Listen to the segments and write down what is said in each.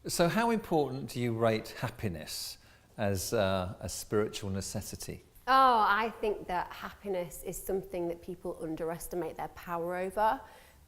So how important do you rate happiness as a spiritual necessity? Oh, I think that happiness is something that people underestimate their power over.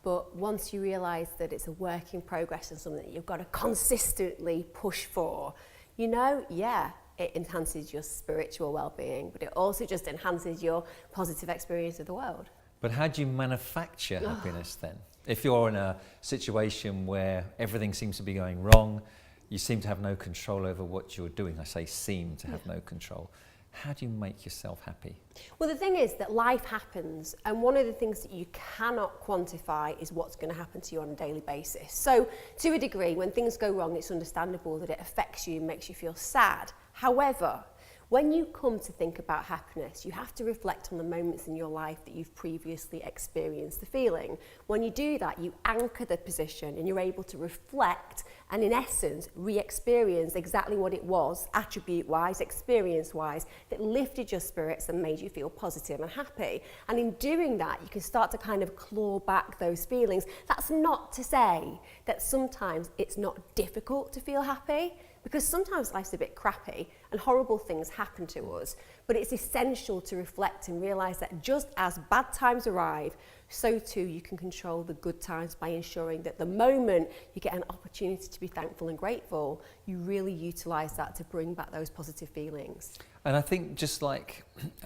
But once you realise that it's a work in progress and something that you've got to consistently push for, it enhances your spiritual well-being, but it also just enhances your positive experience of the world. But how do you manufacture happiness then? If you're in a situation where everything seems to be going wrong, you seem to have no control over what you're doing. I say seem to have no control. How do you make yourself happy? Well, the thing is that life happens, and one of the things that you cannot quantify is what's going to happen to you on a daily basis. So, to a degree, when things go wrong, it's understandable that it affects you and makes you feel sad. However, when you come to think about happiness, you have to reflect on the moments in your life that you've previously experienced the feeling. When you do that, you anchor the position and you're able to reflect and, in essence, re-experience exactly what it was, attribute-wise, experience-wise, that lifted your spirits and made you feel positive and happy. And in doing that, you can start to kind of claw back those feelings. That's not to say that sometimes it's not difficult to feel happy, because sometimes life's a bit crappy and horrible things happen to us, but it's essential to reflect and realise that just as bad times arrive, so too you can control the good times by ensuring that the moment you get an opportunity to be thankful and grateful, you really utilise that to bring back those positive feelings. And I think just like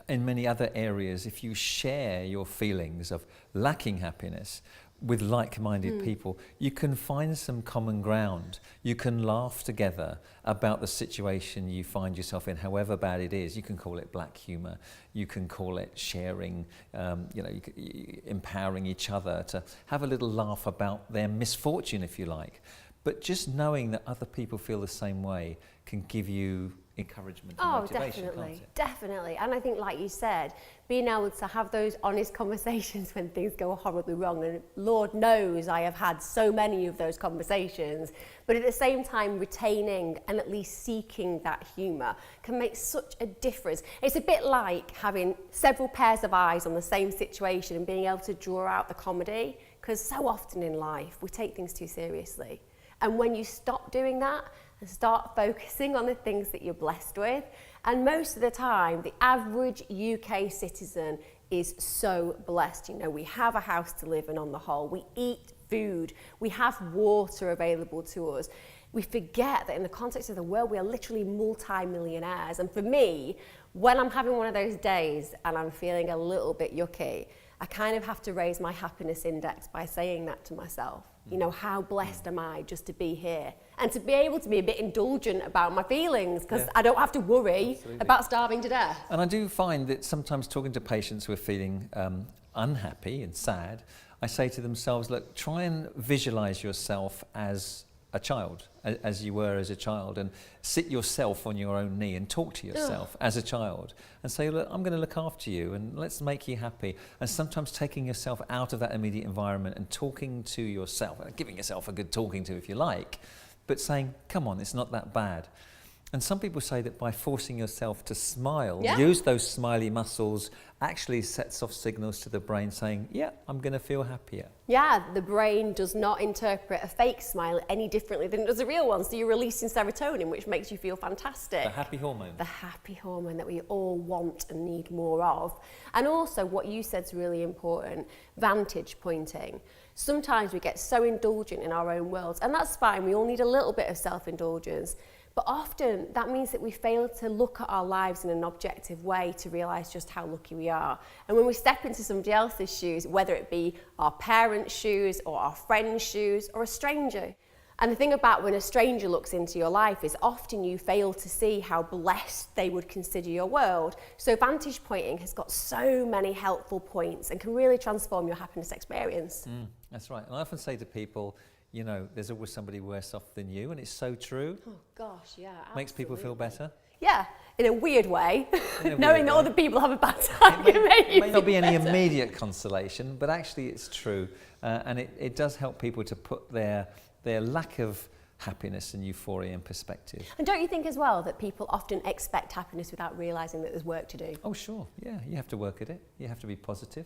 in many other areas, if you share your feelings of lacking happiness with like-minded people, you can find some common ground. You can laugh together about the situation you find yourself in, however bad it is. You can call it black humour. You can call it sharing, empowering each other to have a little laugh about their misfortune, if you like. But just knowing that other people feel the same way can give you encouragement and motivation, can't it? Definitely. And I think, like you said, being able to have those honest conversations when things go horribly wrong, and Lord knows I have had so many of those conversations, but at the same time retaining and at least seeking that humour can make such a difference. It's a bit like having several pairs of eyes on the same situation and being able to draw out the comedy, because so often in life we take things too seriously. And when you stop doing that and start focusing on the things that you're blessed with, and most of the time, the average UK citizen is so blessed. We have a house to live in on the whole. We eat food. We have water available to us. We forget that in the context of the world, we are literally multi-millionaires. And for me, when I'm having one of those days and I'm feeling a little bit yucky, I kind of have to raise my happiness index by saying that to myself. How blessed am I just to be here and to be able to be a bit indulgent about my feelings, because I don't have to worry about starving to death. And I do find that sometimes talking to patients who are feeling unhappy and sad, I say to themselves, look, try and visualise yourself as a child, as you were as a child, and sit yourself on your own knee and talk to yourself as a child and say, look, I'm going to look after you and let's make you happy. And sometimes taking yourself out of that immediate environment and talking to yourself, giving yourself a good talking to if you like, but saying, come on, it's not that bad. And some people say that by forcing yourself to smile, use those smiley muscles, actually sets off signals to the brain saying, yeah, I'm going to feel happier. Yeah, the brain does not interpret a fake smile any differently than it does a real one. So you're releasing serotonin, which makes you feel fantastic. The happy hormone. The happy hormone that we all want and need more of. And also what you said is really important, vantage pointing. Sometimes we get so indulgent in our own worlds, and that's fine. We all need a little bit of self-indulgence. But often that means that we fail to look at our lives in an objective way to realise just how lucky we are. And when we step into somebody else's shoes, whether it be our parents' shoes or our friend's shoes or a stranger. And the thing about when a stranger looks into your life is often you fail to see how blessed they would consider your world. So vantage pointing has got so many helpful points and can really transform your happiness experience. That's right. And I often say to people, there's always somebody worse off than you, and it's so true. Oh gosh, yeah, absolutely. Makes people feel better. Yeah, in a weird way. Knowing that other people have a bad time can make you feel better. It may not be any immediate consolation, but actually it's true. And it does help people to put their lack of happiness and euphoria in perspective. And don't you think as well that people often expect happiness without realising that there's work to do? Oh sure, yeah, you have to work at it. You have to be positive.